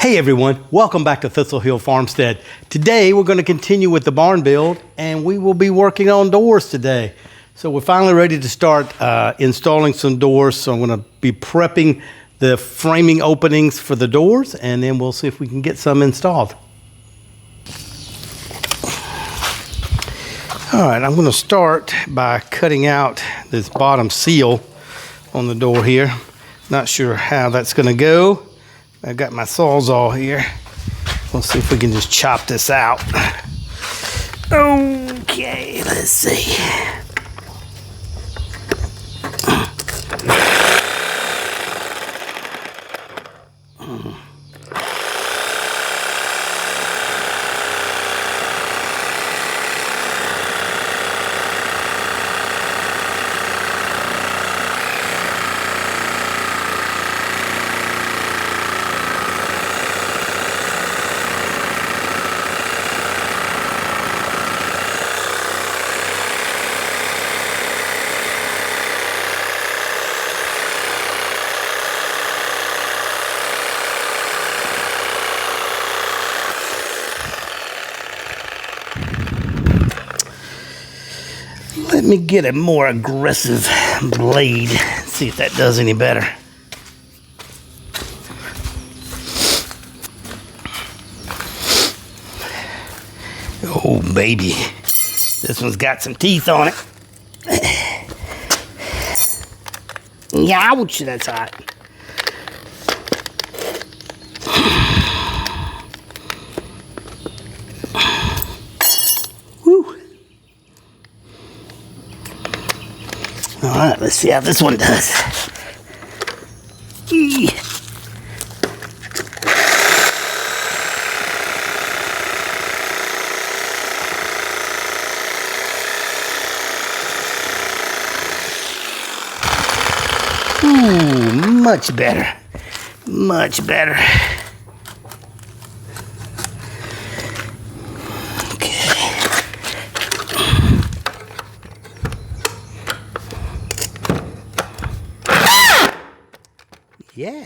Hey everyone, welcome back to Thistle Hill Farmstead. Today we're going to continue with the barn build and we will be working on doors today. So we're finally ready to start installing some doors. So I'm going to be prepping the framing openings for the doors and then we'll see if we can get some installed. All right, I'm going to start by cutting out this bottom seal on the door here. Not sure how that's going to go. I've got my Sawzall here. We'll see if we can just chop this out. Okay, let's see. Let me get a more aggressive blade, see if that does any better. Oh, baby. This one's got some teeth on it. Ouch, that's hot. All right, let's see how this one does. Ooh, much better. Much better. Yeah.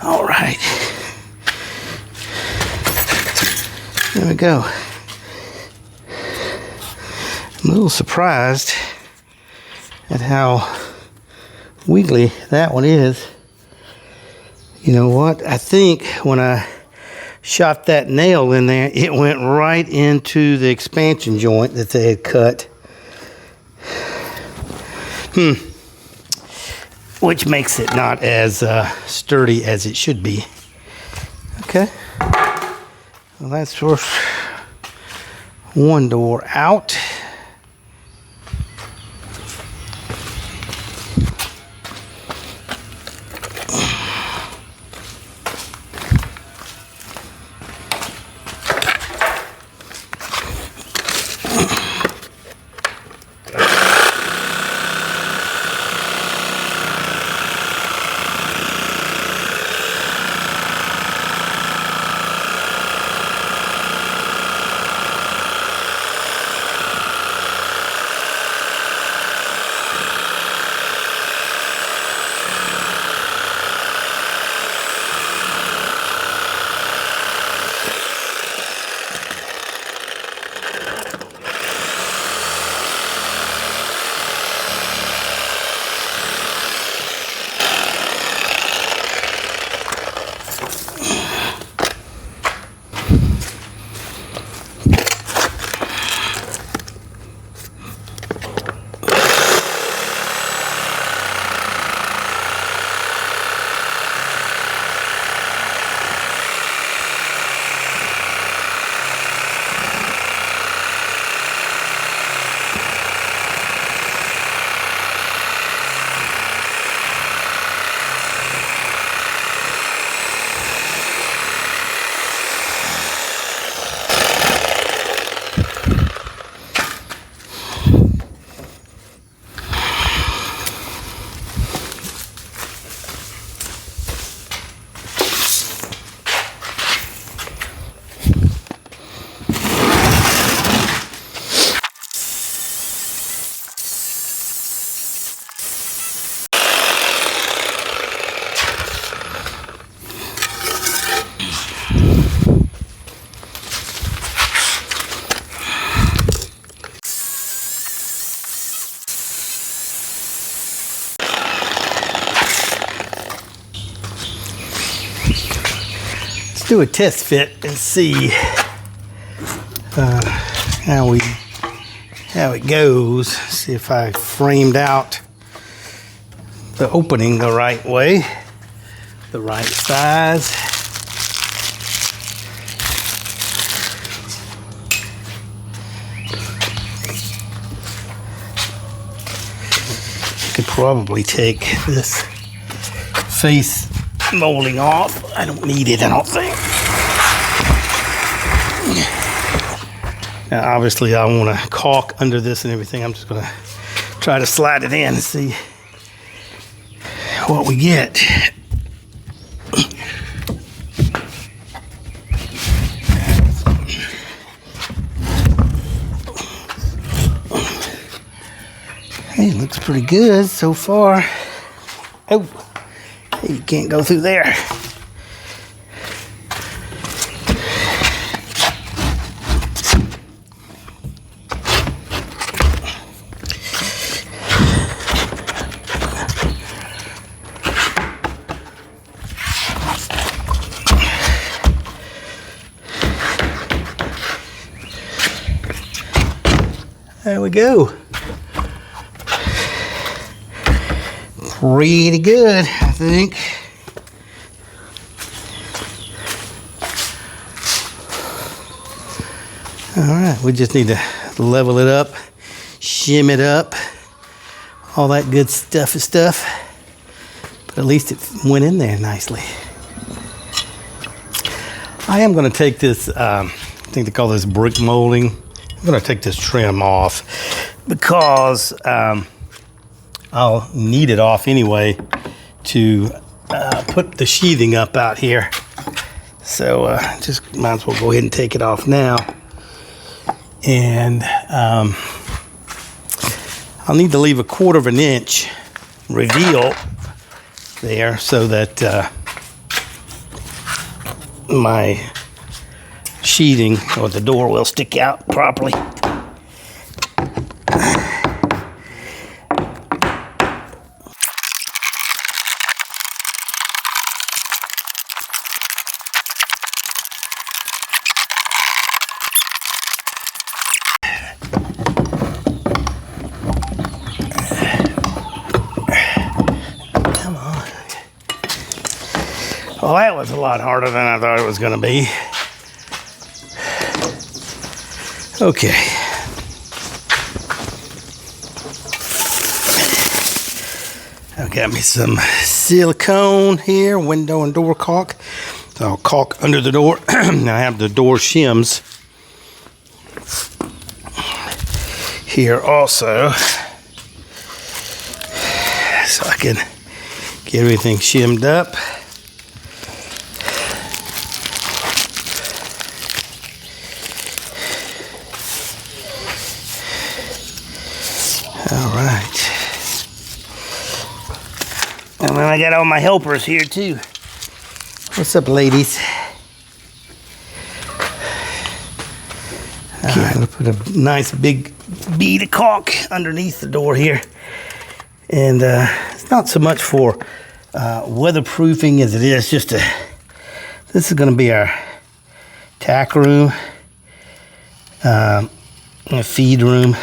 All right. There we go. I'm a little surprised at how wiggly that one is. You know what? I think when I shot that nail in there, it went right into the expansion joint that they had cut. Which makes it not as sturdy as it should be. Okay. Well, that's worth one door out. do a test fit and see how it goes. See if I framed out the opening the right way, the right size. Could probably take this face molding off. I don't need it, I don't think. Now, obviously, I want to caulk under this and everything. I'm just going to try to slide it in and see what we get. Hey, it looks pretty good so far. Oh, you can't go through there. There we go. Pretty good, I think. All right, we just need to level it up, shim it up, all that good stuff. But at least it went in there nicely. I am going to take this, I think they call this brick molding. I'm going to take this trim off because I'll need it off anyway to put the sheathing up out here. So just might as well go ahead and take it off now. And I'll need to leave 1/4 inch reveal there so that my sheathing or the door will stick out properly. Well, that was a lot harder than I thought it was going to be. Okay. I've got me some silicone here, window and door caulk. So I'll caulk under the door. I have the door shims here also. So I can get everything shimmed up. All right. And then I got all my helpers here too. What's up, ladies? Okay, I'm gonna put a nice big bead of caulk underneath the door here. And it's not so much for weatherproofing as it is just this is gonna be our tack room, a feed room.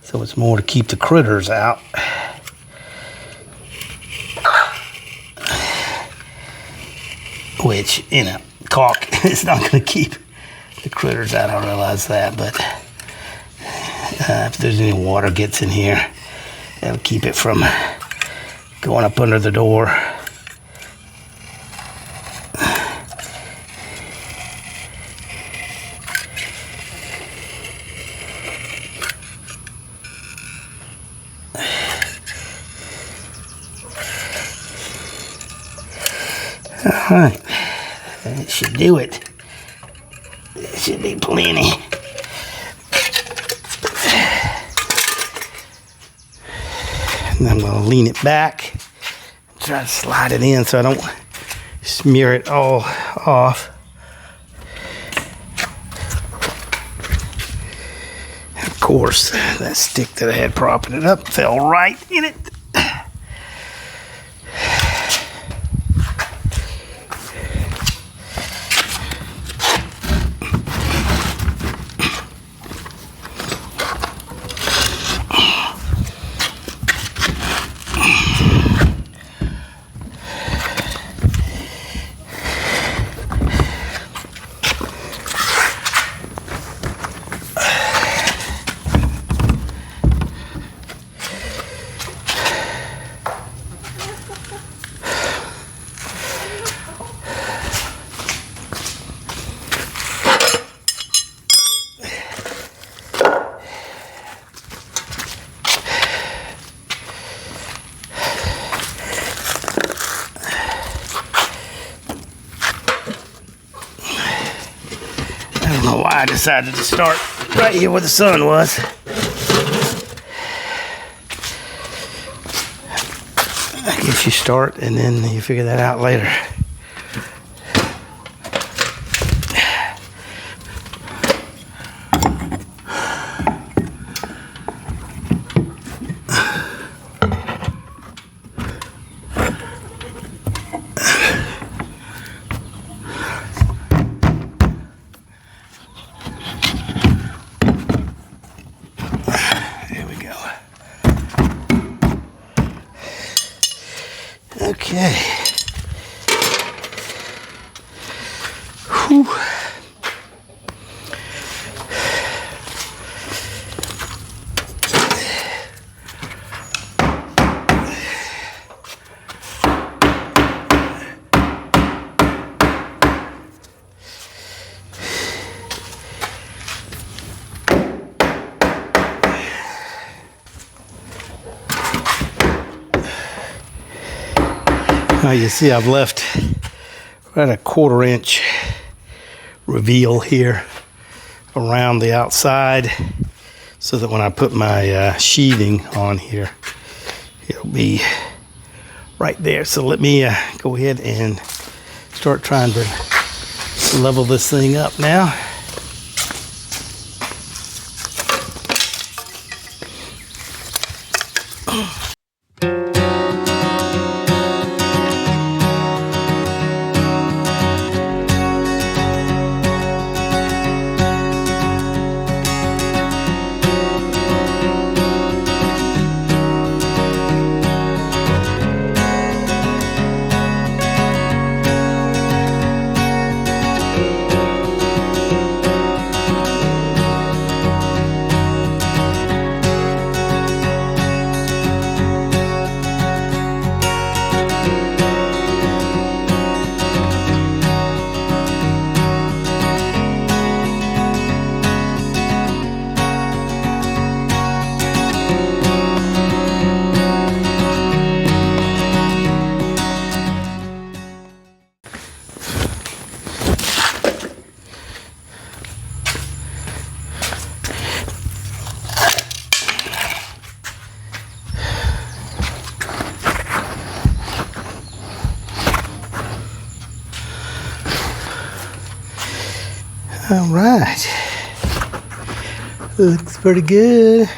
So it's more to keep the critters out. Which, you know, caulk is not going to keep the critters out. I realize that, but if there's any water gets in here, that'll keep it from going up under the door. All right, that should do it. There should be plenty. And I'm gonna lean it back, try to slide it in so I don't smear it all off. Of course, that stick that I had propping it up fell right in it. decided to start right here where the sun was. I guess you start and then you figure that out later. Okay. Whew. Now you see I've left right a 1/4 inch reveal here around the outside so that when I put my sheathing on here, it'll be right there. So let me go ahead and start trying to level this thing up now. All right, looks pretty good.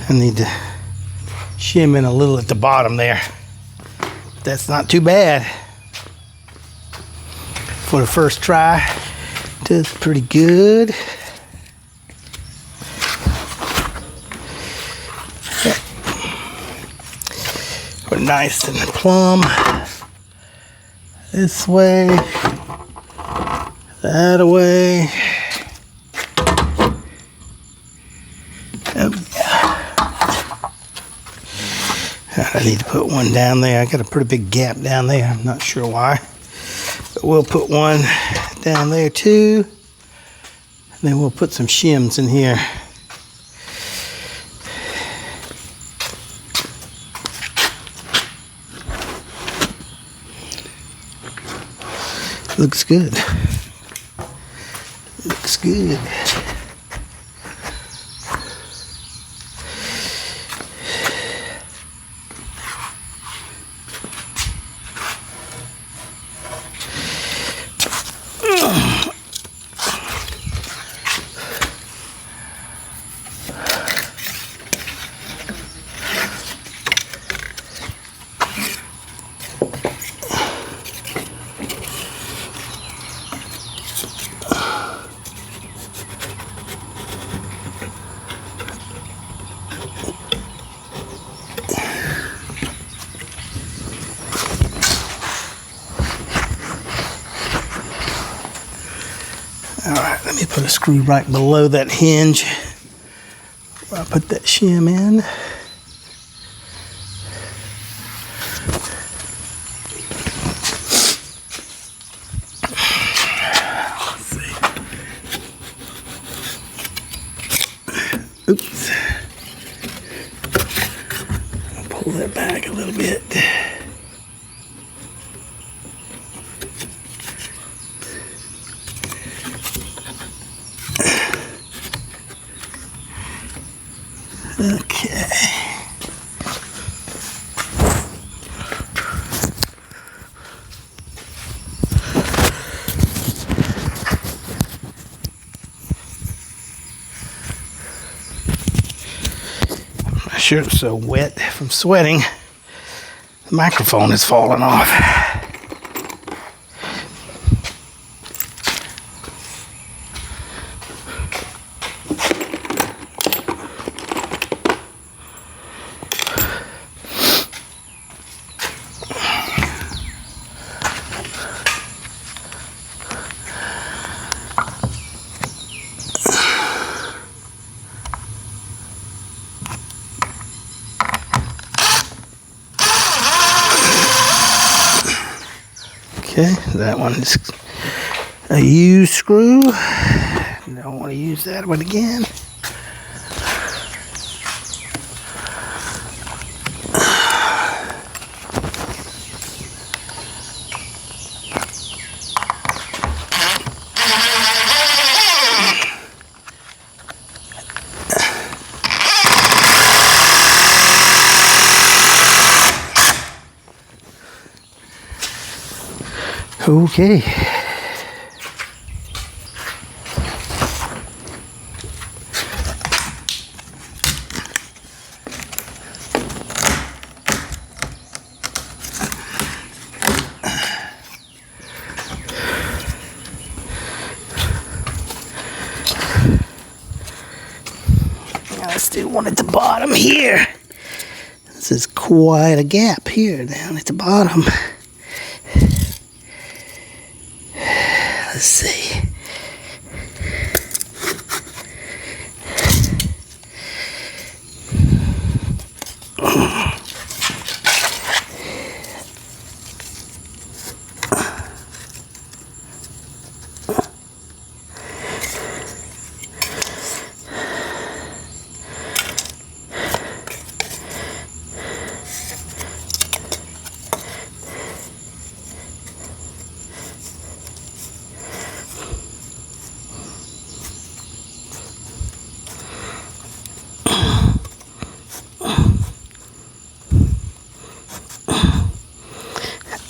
I need to shim in a little at the bottom there. That's not too bad for the first try. Does pretty good. We're nice and plumb this way. That away. Oh, yeah. I need to put one down there. I got a pretty big gap down there. I'm not sure why. But we'll put one down there too. And then we'll put some shims in here. Looks good. Looks good. All right, let me put a screw right below that hinge where I put that shim in. Let's see. Oops. I'll pull that back a little bit. shirt's so wet from sweating. The microphone is falling off. Okay, that one is a used screw. Don't want to use that one again. Okay. Let's do one at the bottom here. This is quite a gap here down at the bottom. Let's see.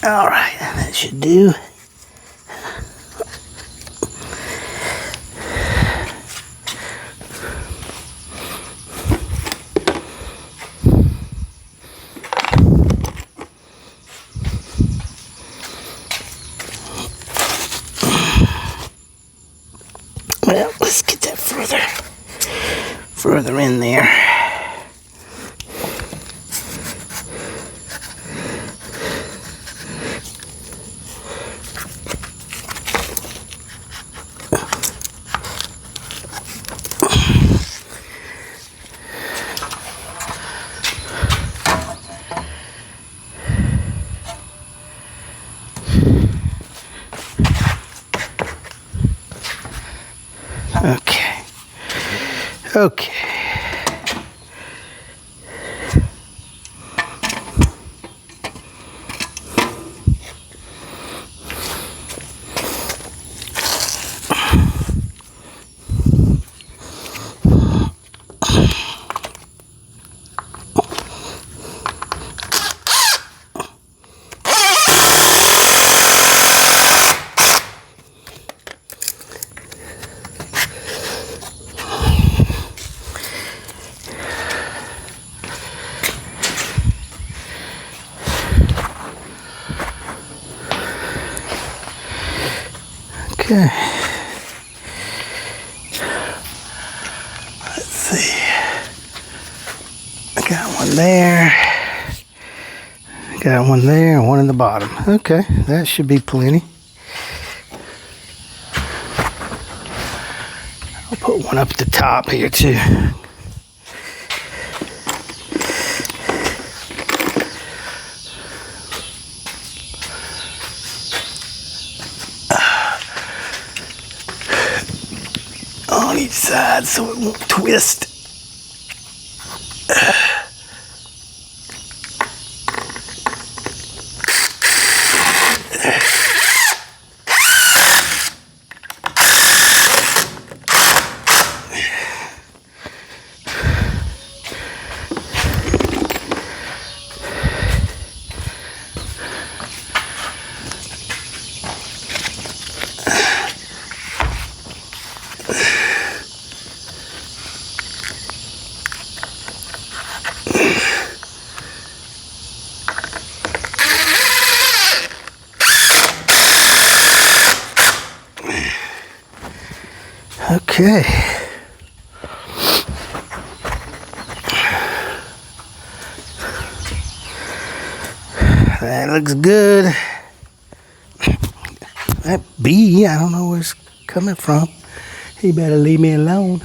All right, that should do. Well, let's get that further in there. Okay. Okay. Let's see. I got one there. Got one there and one in the bottom. Okay, that should be plenty. I'll put one up at the top here too. On each side so it won't twist. Okay. That looks good. That bee, I don't know where it's coming from. He better leave me alone.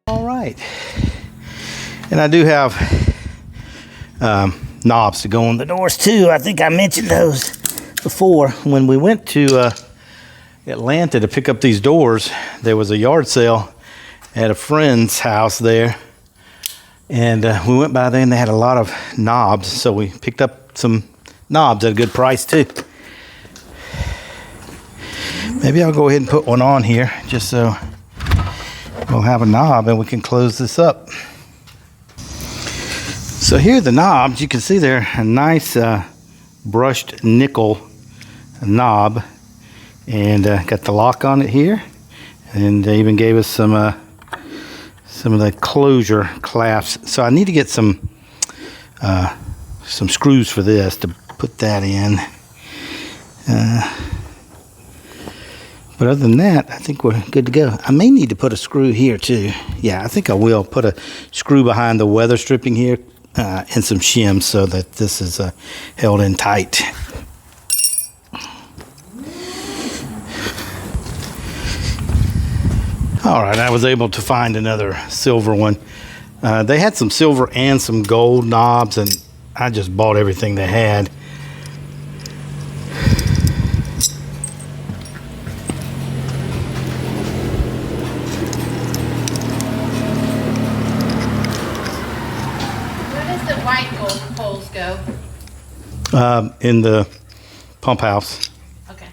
All right. And I do have knobs to go on the doors too. I think I mentioned those before. When we went to Atlanta to pick up these doors, there was a yard sale at a friend's house there. And we went by there and they had a lot of knobs. So we picked up some knobs at a good price too. Maybe I'll go ahead and put one on here just so we'll have a knob and we can close this up. So here are the knobs. You can see they're a nice brushed nickel knob, and got the lock on it here, and they even gave us some of the closure clasps. So I need to get some screws for this to put that in. But other than that, I think we're good to go. I may need to put a screw here too. Yeah, I think I will put a screw behind the weather stripping here and some shims so that this is held in tight. All right, I was able to find another silver one. They had some silver and some gold knobs, and I just bought everything they had. In the pump house. Okay.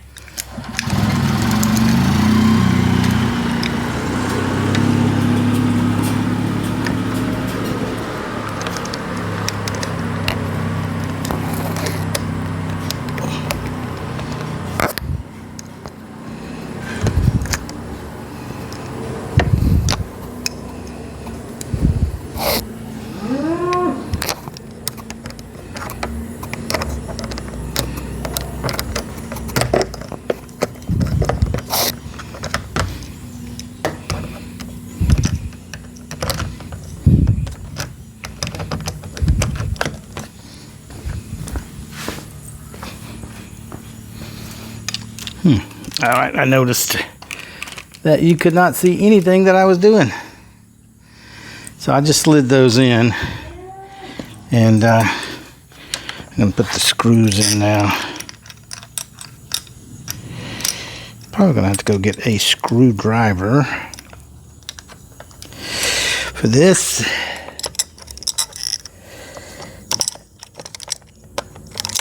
All right, I noticed that you could not see anything that I was doing. So I just slid those in, and I'm gonna put the screws in now. Probably gonna have to go get a screwdriver for this.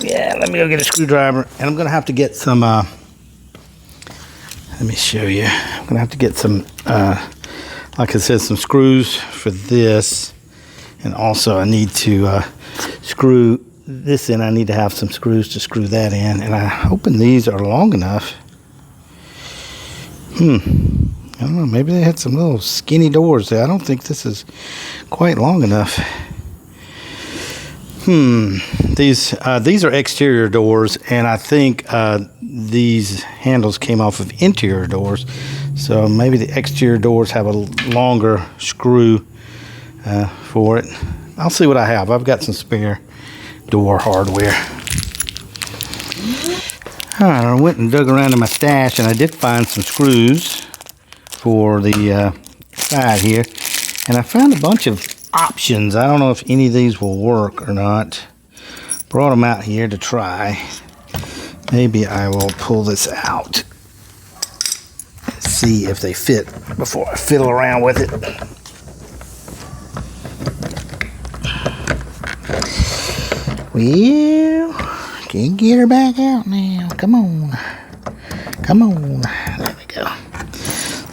Yeah, let me go get a screwdriver, and I'm gonna have to get some, let me show you. I'm gonna have to get some, like I said, some screws for this, and also I need to screw this in. I need to have some screws to screw that in, and I'm hoping these are long enough. I don't know, maybe they had some little skinny doors there. I don't think this is quite long enough. These are exterior doors, and I think these handles came off of interior doors. So maybe the exterior doors have a longer screw for it. I'll see what I have. I've got some spare door hardware. All right, I went and dug around in my stash, and I did find some screws for the side here. And I found a bunch of options. I don't know if any of these will work or not. Brought them out here to try. Maybe I will pull this out and see if they fit before I fiddle around with it. Well, can't get her back out now. Come on. Come on. There we go.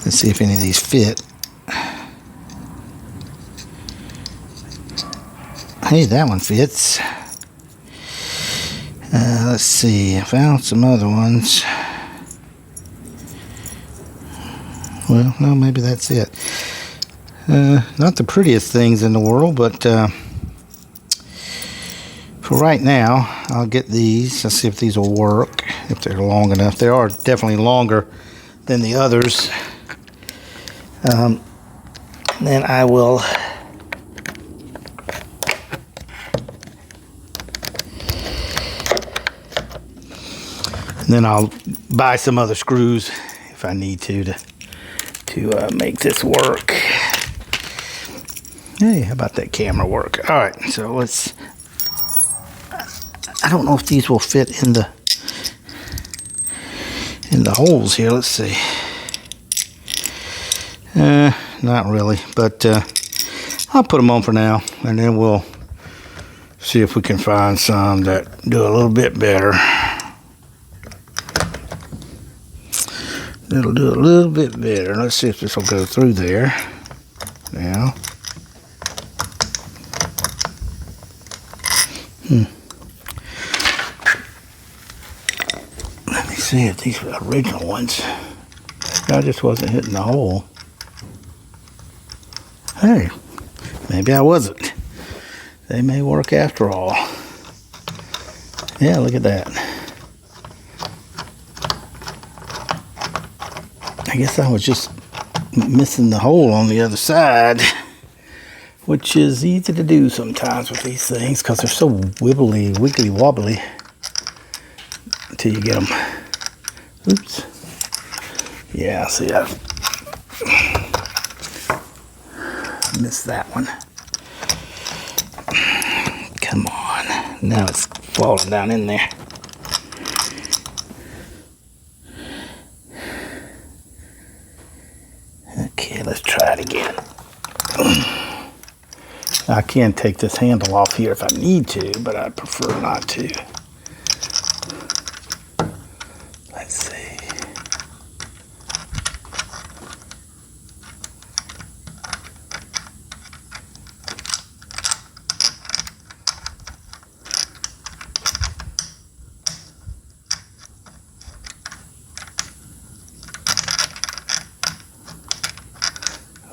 Let's see if any of these fit. Hey, that one fits. Let's see. I found some other ones. Well, no, maybe that's it. Not the prettiest things in the world, but for right now, I'll get these. Let's see if these will work, if they're long enough. They are definitely longer than the others. Then I will I'll buy some other screws if I need to make this work. Hey, how about that camera work? All right, so let's. I don't know if these will fit in the holes here. Let's see. Not really, but I'll put them on for now, and then we'll see if we can find some that do a little bit better. It'll do a little bit better. Let's see if this will go through there. Now. Let me see if these were the original ones. I just wasn't hitting the hole. Hey, maybe I wasn't. They may work after all. Yeah, look at that. I guess I was just missing the hole on the other side, which is easy to do sometimes with these things because they're so wiggly wobbly until you get them. Oops. Yeah, see, I missed that one. Come on. Now it's falling down in there. Okay, let's try it again. I can take this handle off here if I need to, but I prefer not to. Let's see.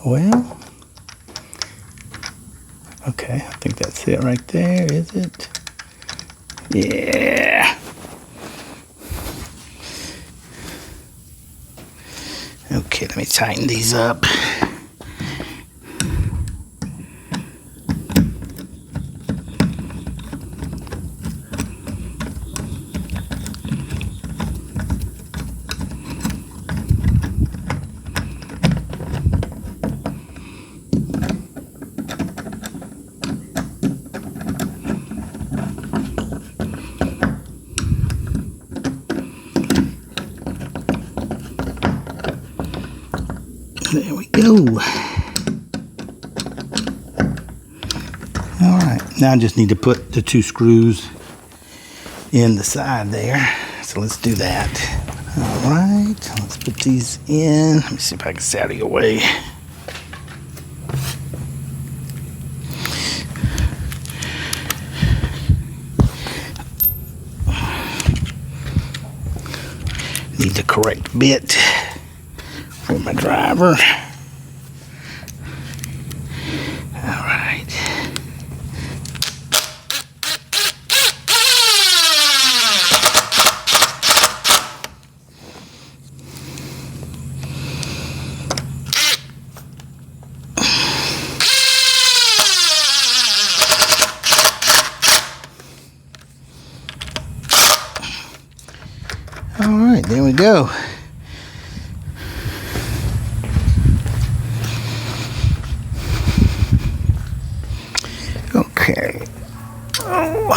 Well, okay, I think that's it right there, is it? Yeah. Okay, let me tighten these up. There we go. All right, now I just need to put the 2 screws in the side there. So let's do that. All right, let's put these in. Let me see if I can stay out of your way. Need the correct bit for my driver. All right. All right, there we go. Okay. Oh.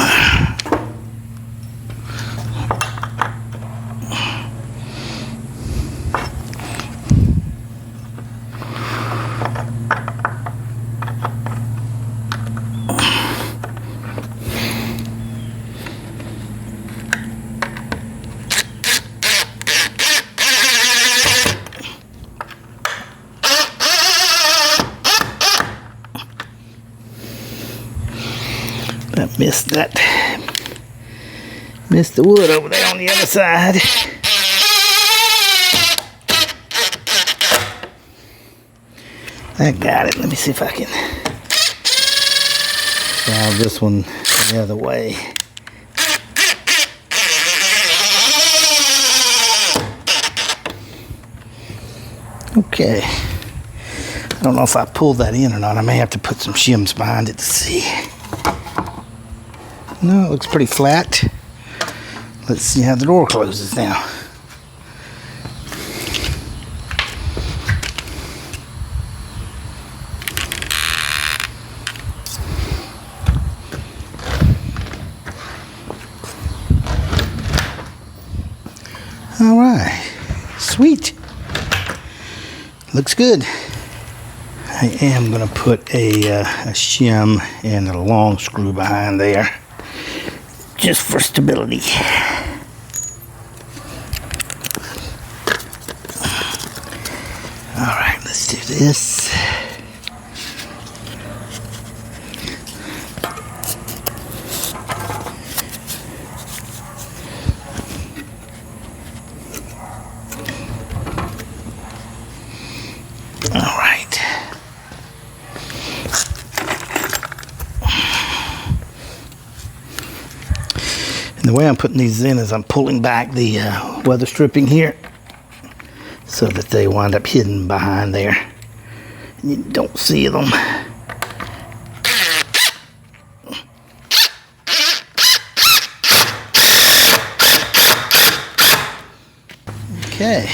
I missed that. Missed the wood over there on the other side. I got it. Let me see if I can dial this one the other way. Okay. I don't know if I pulled that in or not. I may have to put some shims behind it to see. No, it looks pretty flat. Let's see how the door closes now. All right, sweet. Looks good. I am gonna put a shim and a long screw behind there, just for stability. All right, let's do this. All right. And the way I'm putting these in is I'm pulling back the weather stripping here so that they wind up hidden behind there. And you don't see them. Okay.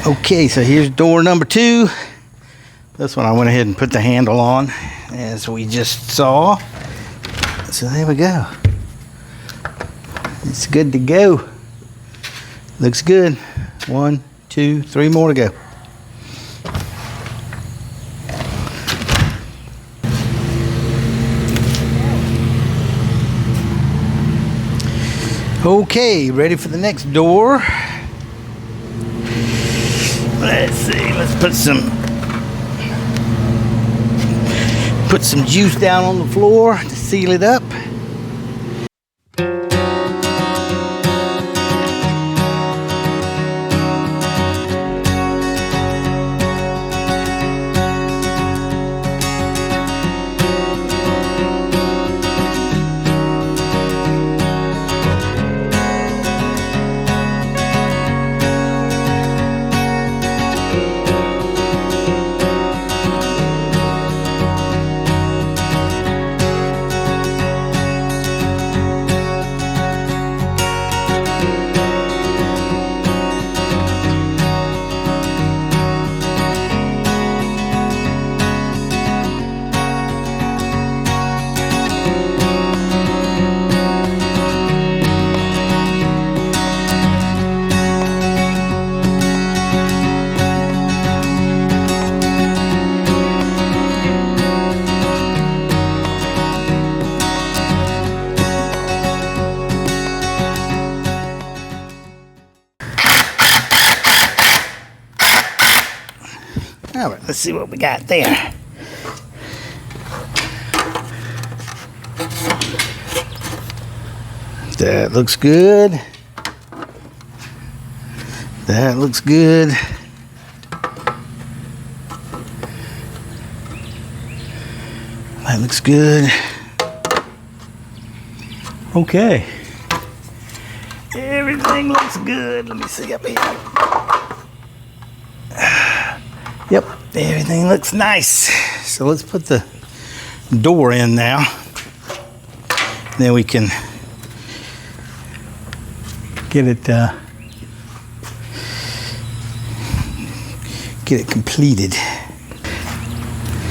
Okay, so here's door number 2. This one I went ahead and put the handle on, as we just saw. So there we go. It's good to go. Looks good. 1, 2, 3 more to go. Okay, ready for the next door. Let's see, let's put some juice down on the floor to seal it up. All right, let's see what we got there. That looks good. That looks good. That looks good. Okay. Everything looks good. Let me see up here. Yep, everything looks nice. So let's put the door in now. Then we can Get it completed.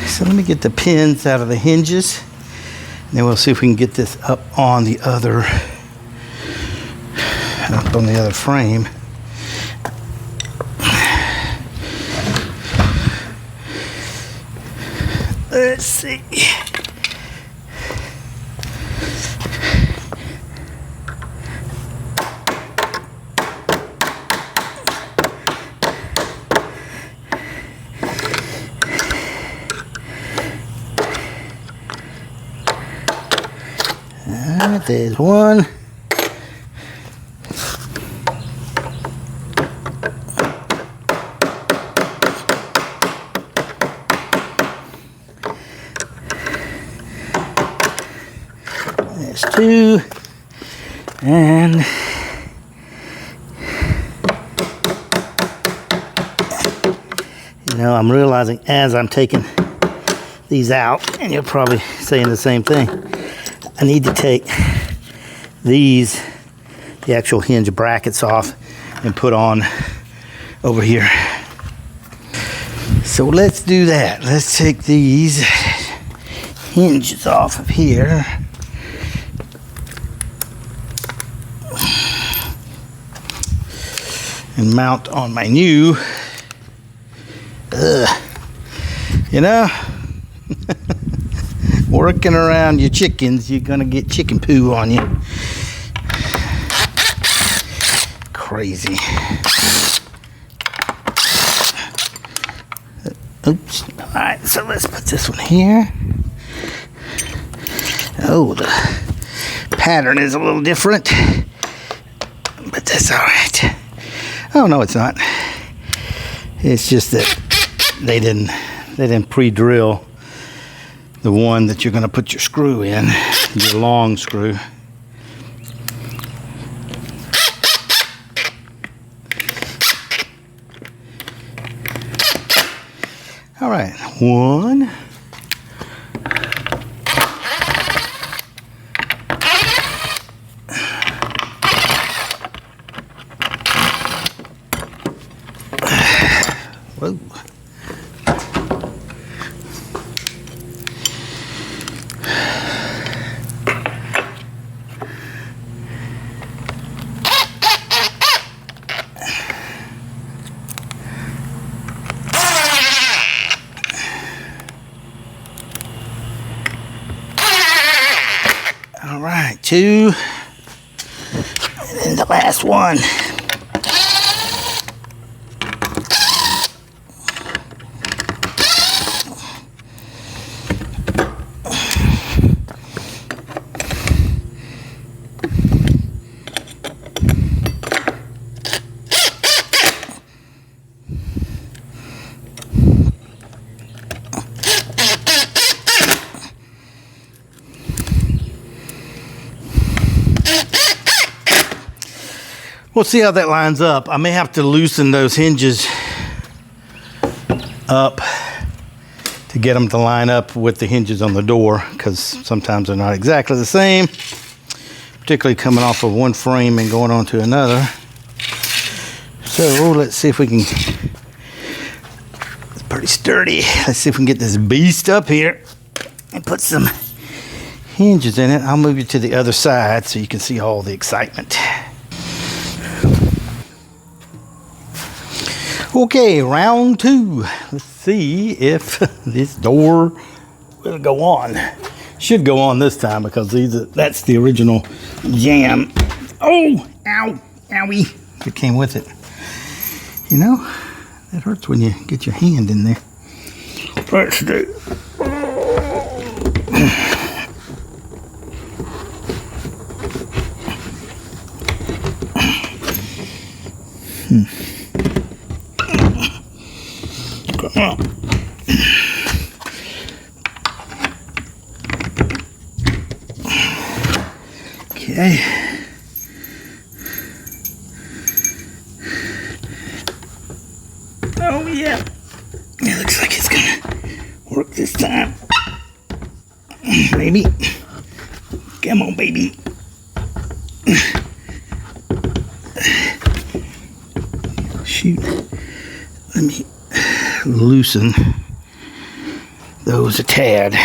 So let me get the pins out of the hinges. Then we'll see if we can get this up on the other frame. Let's see. All right, there's one. There's two. And I'm realizing as I'm taking these out, and you're probably saying the same thing, I need to take the actual hinge brackets off and put on over here. So let's do that. Let's take these hinges off of here. And mount on my new, working around your chickens, you're gonna get chicken poo on you. Crazy. Oops. All right, so let's put this one here. Oh, the pattern is a little different, but that's all right. Oh, no, it's not. It's just that they didn't pre-drill the one that you're going to put your screw in, your long screw. All right, one. Whoa. All right, two, and then the last one. We'll see how that lines up. I may have to loosen those hinges up to get them to line up with the hinges on the door, because sometimes they're not exactly the same, particularly coming off of one frame and going on to another. So let's see if we can, it's pretty sturdy. Let's see if we can get this beast up here and put some hinges in it. I'll move you to the other side so you can see all the excitement. Okay, round two. Let's see if this door will go on. Should go on this time because that's the original jam. Oh, ow, owie. It came with it. It hurts when you get your hand in there. Let's do. Come on. Okay. Oh yeah. It looks like it's gonna work this time. Baby. Come on, baby. Shoot. Let me loosen those a tad.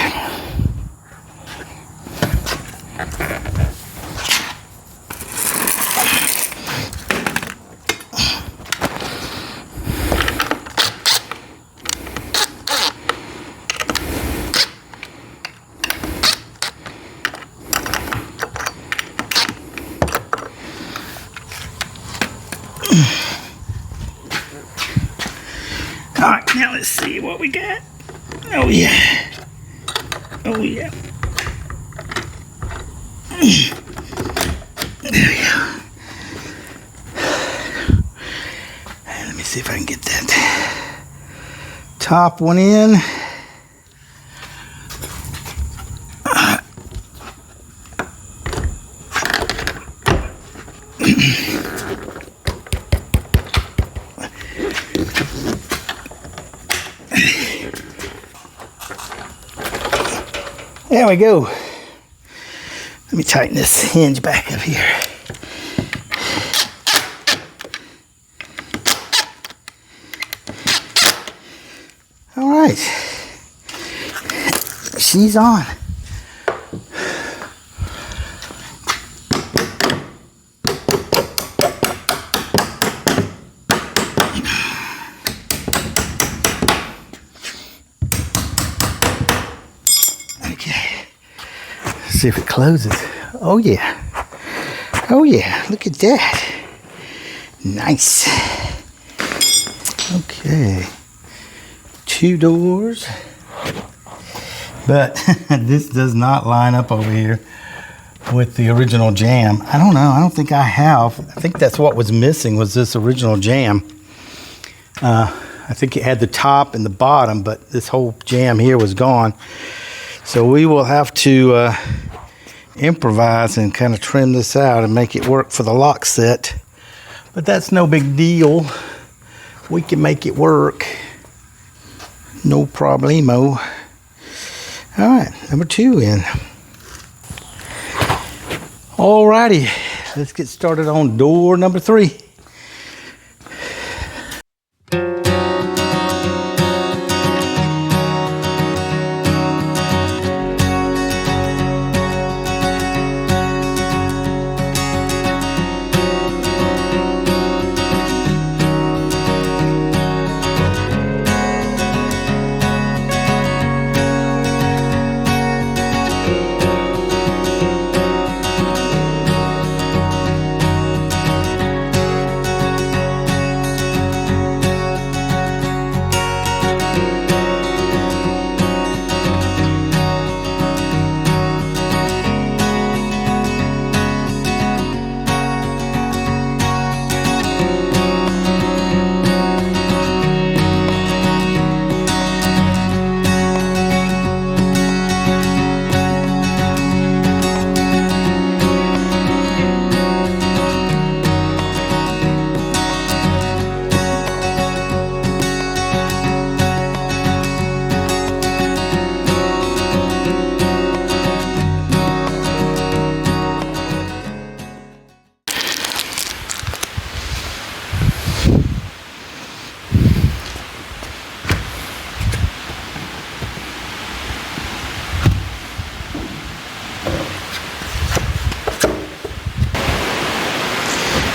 All right, now let's see what we got. Oh yeah. Oh yeah. There we go. Let me see if I can get that top one in. There we go. Let me tighten this hinge back up here. All right. She's on. Okay. See if it closes. Oh yeah. Oh yeah. Look at that. Nice. Okay. 2 doors. But this does not line up over here with the original jamb. I don't know. I don't think I have. I think that's what was missing was this original jamb. I think it had the top and the bottom, but this whole jamb here was gone. So we will have to improvise and kind of trim this out and make it work for the lock set. But that's no big deal. We can make it work. No problemo. All right, number 2 in. All righty, let's get started on door number 3.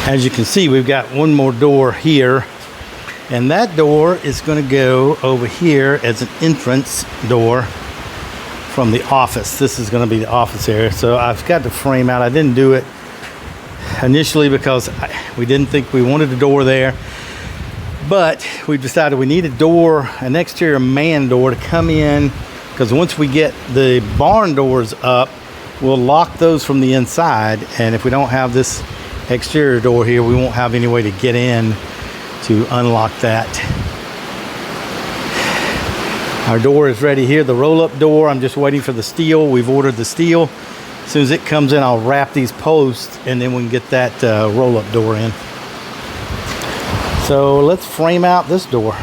As you can see, we've got one more door here, and that door is going to go over here as an entrance door from the office. This is going to be the office area. So I've got the frame out. I didn't do it initially because we didn't think we wanted a door there. But we've decided we need a door, an exterior man door to come in, because once we get the barn doors up, we'll lock those from the inside. And if we don't have this exterior door here, we won't have any way to get in to unlock that. Our door is ready here, the roll-up door. I'm just waiting for the steel. We've ordered the steel. As soon as it comes in, I'll wrap these posts, and then we can get that roll-up door in. So let's frame out this door.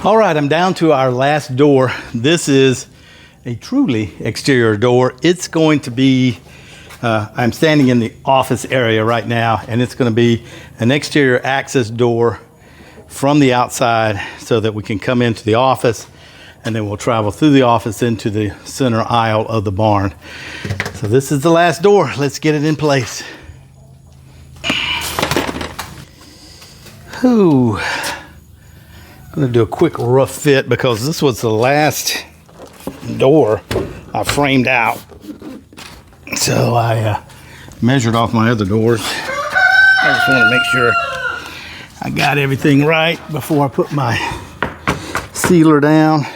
All right, I'm down to our last door. This is a truly exterior door. It's going to be, I'm standing in the office area right now, and it's going to be an exterior access door from the outside so that we can come into the office, and then we'll travel through the office into the center aisle of the barn. So this is the last door. Let's get it in place. Ooh. I'm going to do a quick rough fit because this was the last door I framed out. So I measured off my other doors. I just want to make sure I got everything right before I put my sealer down.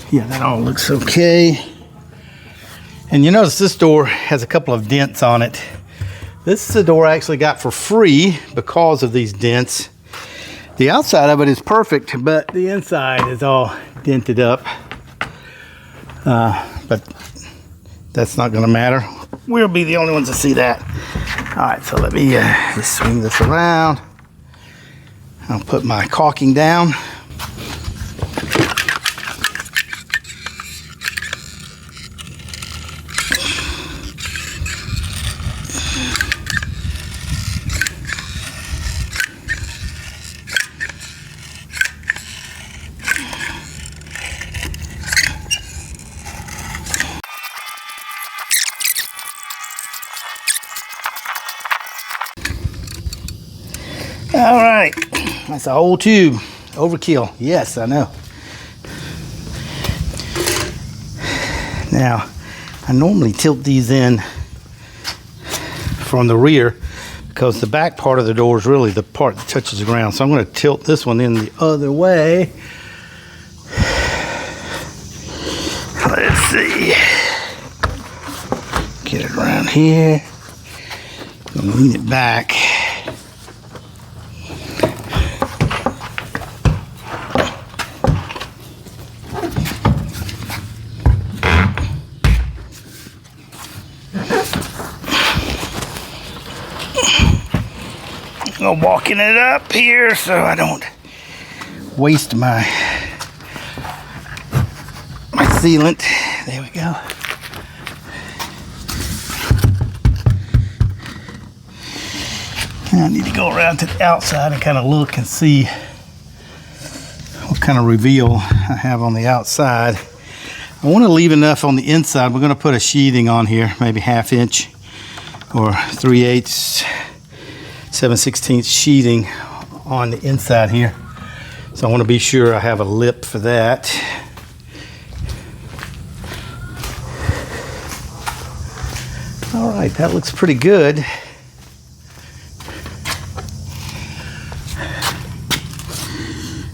Yeah, that all looks okay. And you notice this door has a couple of dents on it. This is a door I actually got for free because of these dents. The outside of it is perfect, but the inside is all dented up. But that's not going to matter. We'll be the only ones to see that. All right, so let me just swing this around. I'll put my caulking down. All right, that's a whole tube. Overkill, yes, I know. Now, I normally tilt these in from the rear because the back part of the door is really the part that touches the ground. So I'm going to tilt this one in the other way. Let's see. Get it around here. Lean it back. I'm walking it up here so I don't waste my sealant. There we go. And I need to go around to the outside and kind of look and see what kind of reveal I have on the outside. I want to leave enough on the inside. We're going to put a sheathing on here, maybe 1/2 inch or 3/8, 7/16 sheathing on the inside here. So I want to be sure I have a lip for that. All right, that looks pretty good.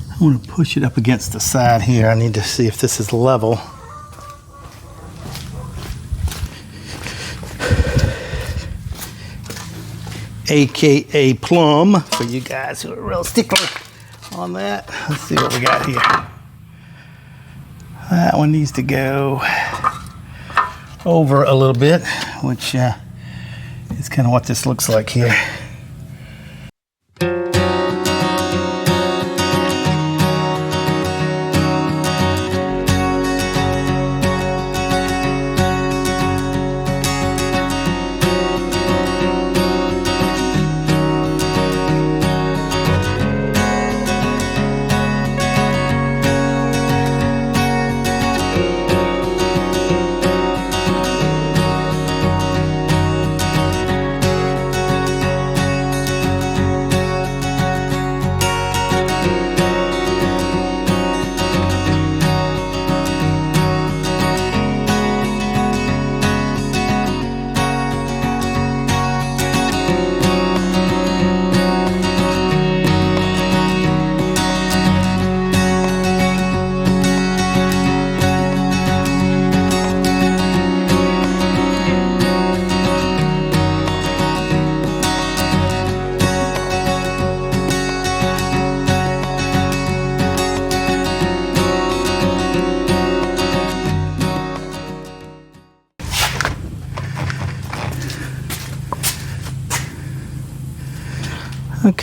I want to push it up against the side here. I need to see if this is level. AKA plumb, for you guys who are real stickler on that. Let's see what we got here. That one needs to go over a little bit, which is kind of what this looks like here.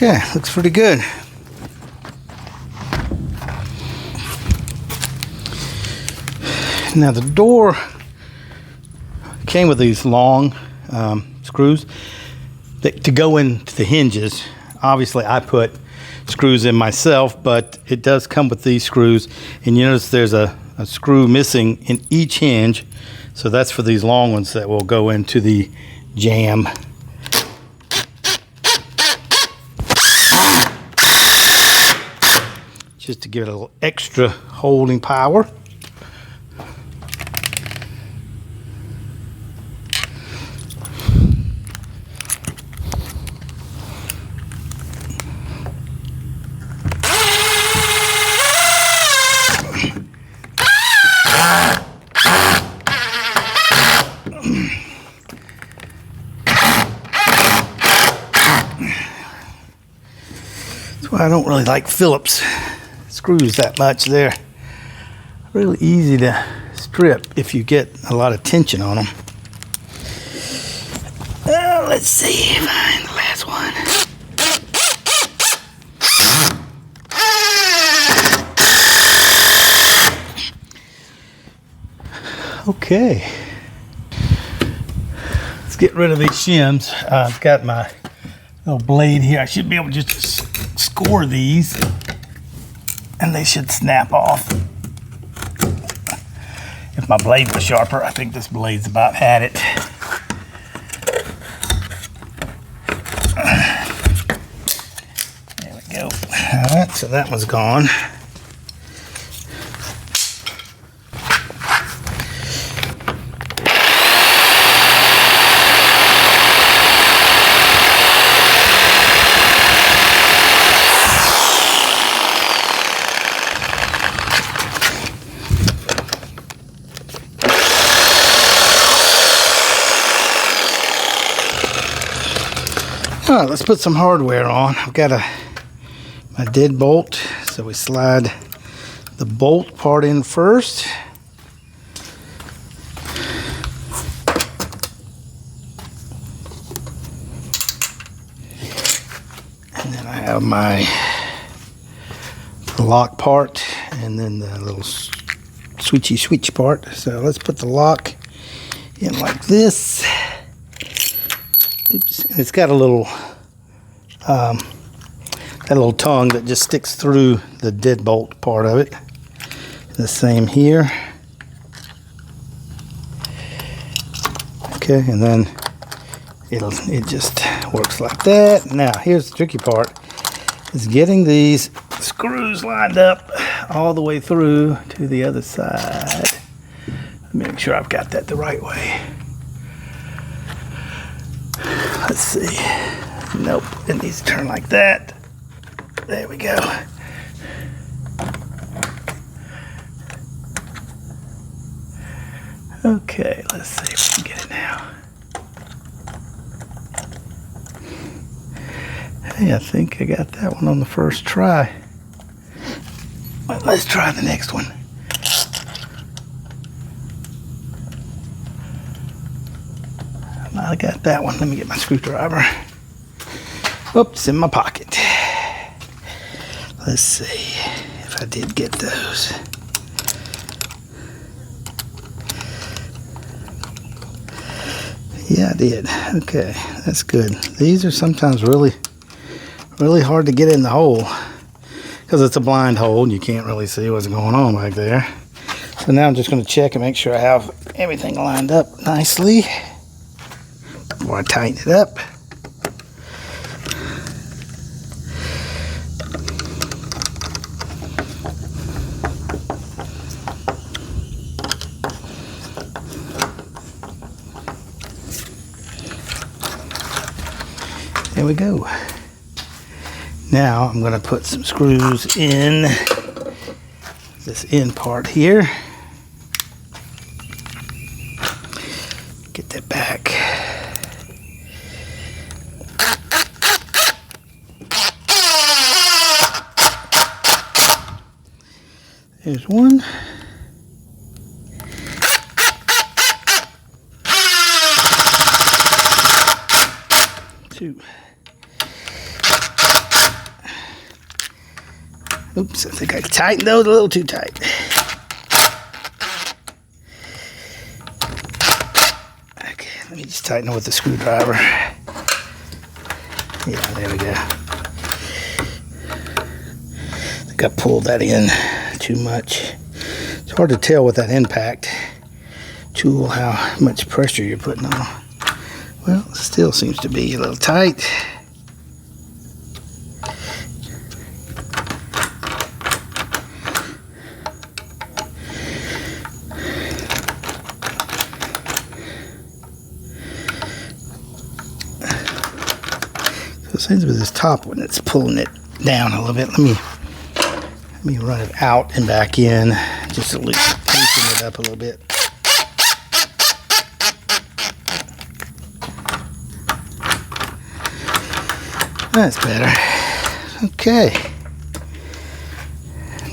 Okay, looks pretty good. Now the door came with these long screws that, to go into the hinges. Obviously I put screws in myself, but it does come with these screws, and you notice there's a screw missing in each hinge, so that's for these long ones that will go into the jamb. Just to give it a little extra holding power. That's why I don't really like Phillips screws that much. They're really easy to strip if you get a lot of tension on them. Let's see, find the last one. Okay, let's get rid of these shims. I've got my little blade here. I should be able to just score these and they should snap off. If my blade was sharper, I think this blade's about had it. There we go. All right, so that one's gone. All right, let's put some hardware on. I've got my deadbolt, so we slide the bolt part in first. And then I have my lock part and then the little switch part. So let's put the lock in like this. Oops, and it's got a little tongue that just sticks through the deadbolt part of it. The same here. Okay, and then it just works like that. Now here's the tricky part, is getting these screws lined up all the way through to the other side. Let me make sure I've got that the right way. Let's see. Nope, it needs to turn like that. There we go. Okay, let's see if we can get it now. Hey, I think I got that one on the first try. Well, let's try the next one. I got that one. Let me get my screwdriver. Oops, in my pocket. Let's see if I did get those. Yeah, I did. Okay, that's good. These are sometimes really hard to get in the hole because it's a blind hole and you can't really see what's going on back there. So now I'm just going to check and make sure I have everything lined up nicely before I tighten it up. There we go. Now I'm going to put some screws in this end part here. Get that back. There's one. Two. Oops, I think I tightened those a little too tight. Okay, let me just tighten it with the screwdriver. Yeah, there we go. I think I pulled that in too much. It's hard to tell with that impact tool how much pressure you're putting on. Well, it still seems to be a little tight. So it seems with this top one, it's pulling it down a little bit. Let me run it out and back in just to loosen it up a little bit. That's better. Okay.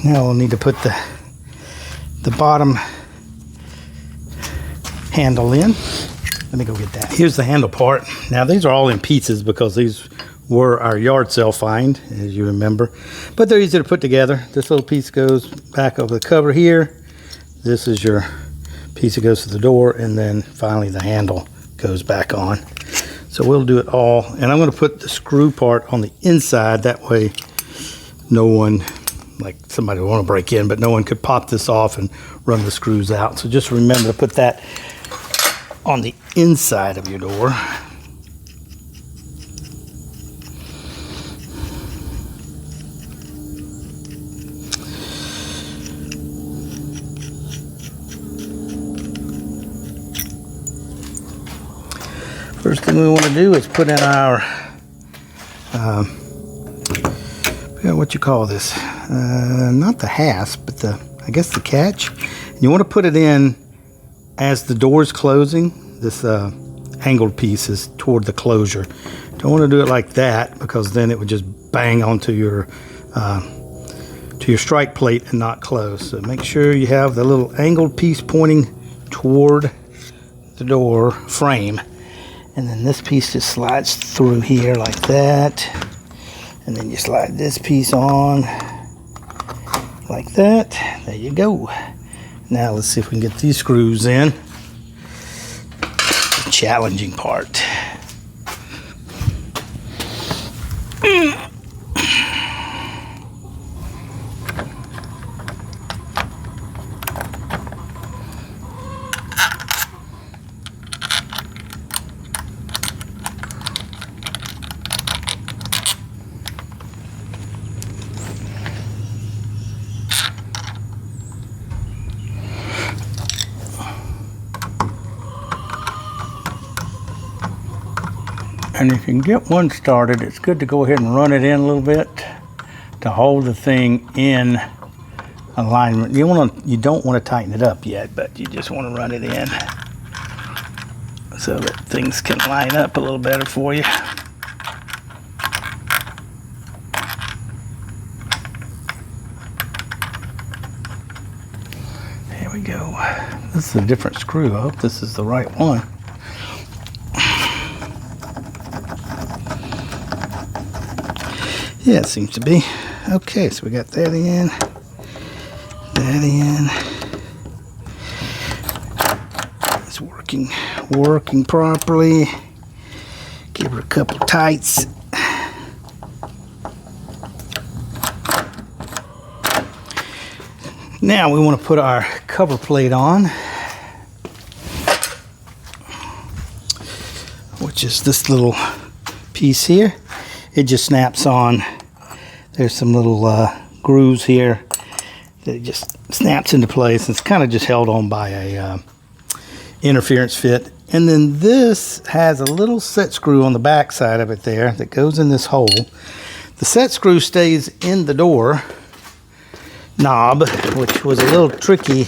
Now we'll need to put the bottom handle in. Let me go get that. Here's the handle part. Now these are all in pieces because these were our yard sale find, as you remember. But they're easy to put together. This little piece goes back over the cover here. This is your piece that goes to the door, and then finally the handle goes back on. So we'll do it all, and I'm going to put the screw part on the inside. That way no one, like somebody would want to break in, but no one could pop this off and run the screws out. So just remember to put that on the inside of your door. First thing we want to do is put in our, what you call this, not the hasp, but I guess the catch. And you want to put it in as the door is closing. This angled piece is toward the closure. Don't want to do it like that because then it would just bang onto your strike plate and not close. So make sure you have the little angled piece pointing toward the door frame. And then this piece just slides through here like that. And then you slide this piece on like that. There you go. Now let's see if we can get these screws in. The challenging part. And if you can get one started, it's good to go ahead and run it in a little bit to hold the thing in alignment. You don't want to tighten it up yet, but you just want to run it in so that things can line up a little better for you. There we go. This is a different screw. I hope this is the right one. Yeah, it seems to be. Okay, so we got that in. It's working properly. Give it a couple tights. Now we want to put our cover plate on, which is this little piece here. It just snaps on. There's some little grooves here that it just snaps into place. It's kind of just held on by a interference fit. And then this has a little set screw on the back side of it there that goes in this hole. The set screw stays in the door knob, which was a little tricky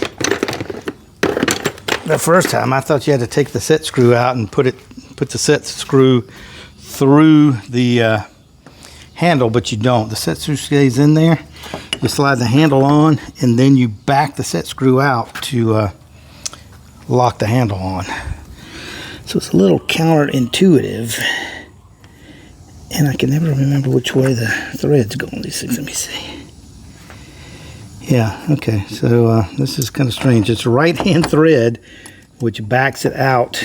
the first time. I thought you had to take the set screw out and put the set screw through the handle, but you don't. The set screw stays in there. You slide the handle on, and then you back the set screw out to lock the handle on. So it's a little counterintuitive, and I can never remember which way the threads go on these things. Let me see. Yeah, okay. So this is kind of strange. It's a right-hand thread, which backs it out.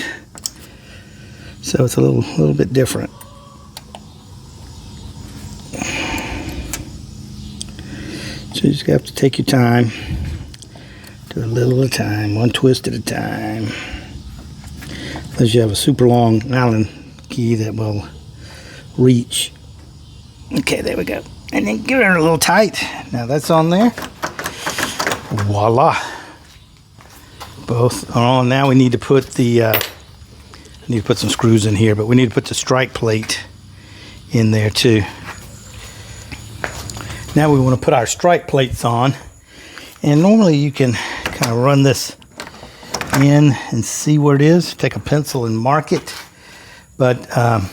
So it's a little bit different. So you just have to take your time. Do a little at a time, one twist at a time. Unless you have a super long Allen key that will reach. Okay, there we go. And then give it a little tight. Now that's on there. Voila. Both are on. Now we need to put the I need to put some screws in here, but we need to put the strike plate in there too. Now we want to put our strike plates on, and normally you can kind of run this in and see where it is. Take a pencil and mark it, but a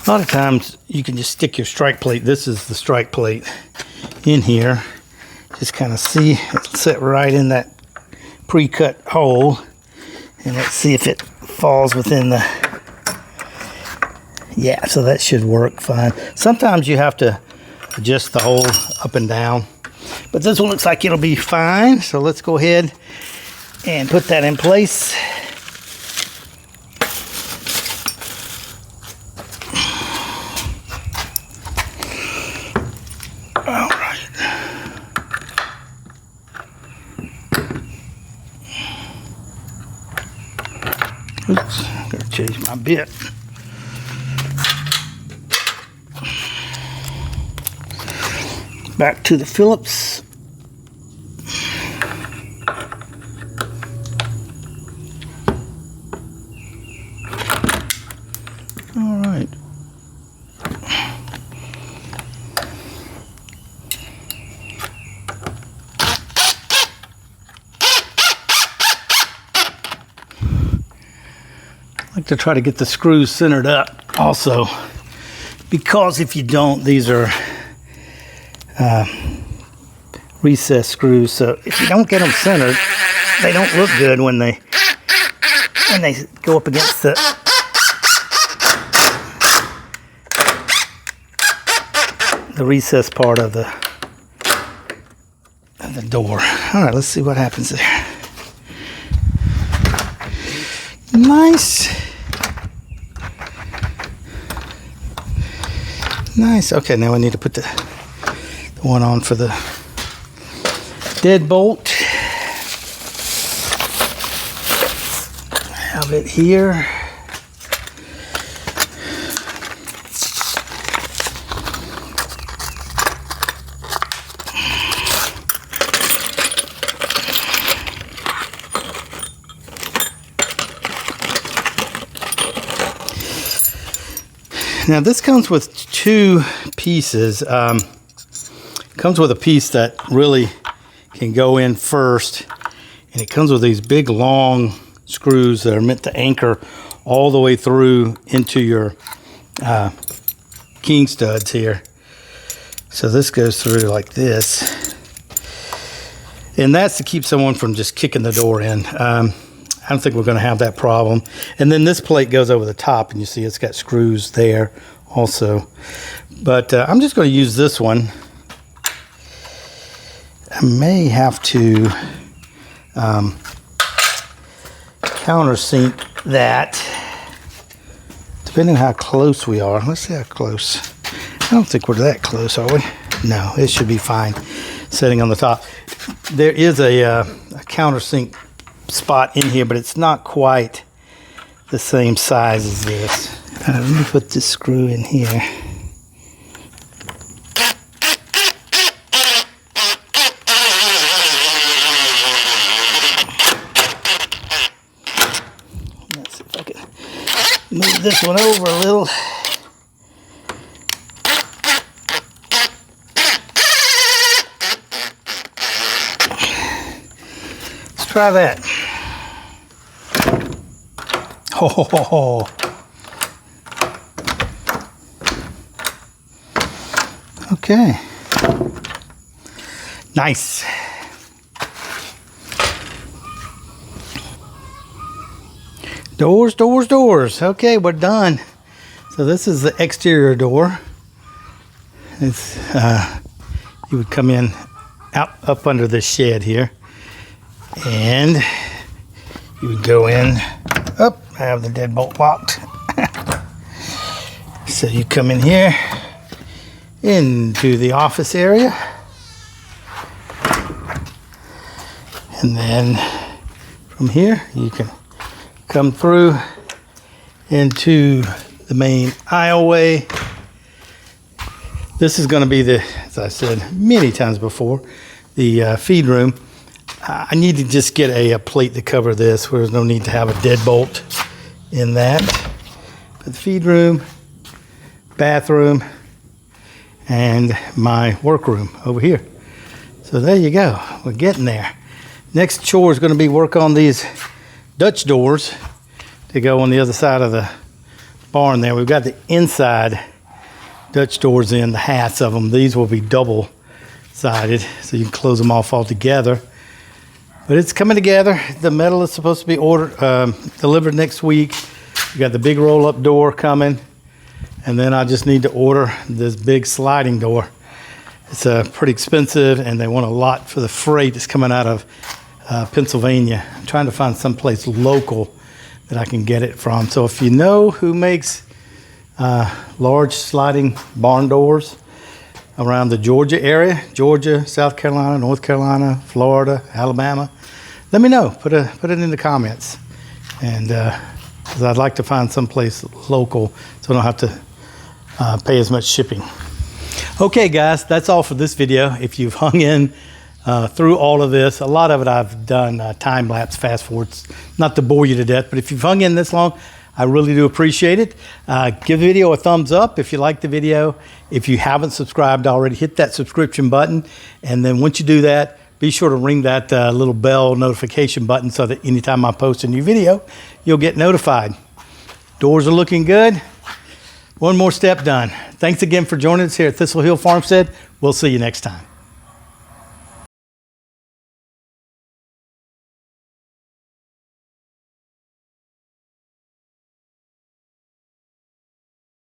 lot of times you can just stick your strike plate. This is the strike plate in here. Just kind of see it sit right in that pre-cut hole, and let's see if it falls within the. Yeah, so that should work fine. Sometimes you have to adjust the hole up and down, but this one looks like it'll be fine. So let's go ahead and put that in place. All right. Oops, gotta change my bit. Back to the Phillips. All right. I like to try to get the screws centered up also, because if you don't, these are recessed screws, so if you don't get them centered, they don't look good when they go up against the recessed part of the door. All right, let's see what happens there. Nice. Nice. Okay, now I need to put the one on for the deadbolt. Have it here. Now this comes with two pieces. Comes with a piece that really can go in first, and it comes with these big long screws that are meant to anchor all the way through into your king studs here. So this goes through like this, and that's to keep someone from just kicking the door in. I don't think we're going to have that problem. And then this plate goes over the top, and you see it's got screws there also. But I'm just going to use this one. I may have to countersink that, depending on how close we are. Let's see how close. I don't think we're that close, are we? No, it should be fine sitting on the top. There is a countersink spot in here, but it's not quite the same size as this. Let me put this screw in here. Let's see if I can move this one over a little. Let's try that. Ho, ho, ho, ho. Okay. Nice. Doors, doors, doors. Okay, we're done. So this is the exterior door. It's you would come in out up under this shed here. And you would go in, up, I have the deadbolt locked. So you come in here into the office area. And then from here, you can come through into the main aisleway. This is going to be the, as I said many times before, the feed room. I need to just get a plate to cover this where there's no need to have a deadbolt in that. But the feed room, bathroom, and my workroom over here. So there you go. We're getting there. Next chore is going to be work on these Dutch doors to go on the other side of the barn there. We've got the inside Dutch doors in, the halves of them. These will be double sided, so you can close them off all together. But it's coming together. The metal is supposed to be delivered next week. We got the big roll-up door coming, and then I just need to order this big sliding door. It's pretty expensive, and they want a lot for the freight that's coming out of Pennsylvania. I'm trying to find someplace local that I can get it from. So if you know who makes large sliding barn doors around the Georgia area, Georgia, South Carolina, North Carolina, Florida, Alabama, let me know. Put it in the comments. And 'cause I'd like to find someplace local so I don't have to pay as much shipping. Okay, guys, that's all for this video. If you've hung in through all of this, a lot of it I've done time-lapse, fast forwards, not to bore you to death, but if you've hung in this long, I really do appreciate it. Give the video a thumbs up if you like the video. If you haven't subscribed already, hit that subscription button. And then once you do that, be sure to ring that little bell notification button so that anytime I post a new video, you'll get notified. Doors are looking good. One more step done. Thanks again for joining us here at Thistle Hill Farmstead. We'll see you next time.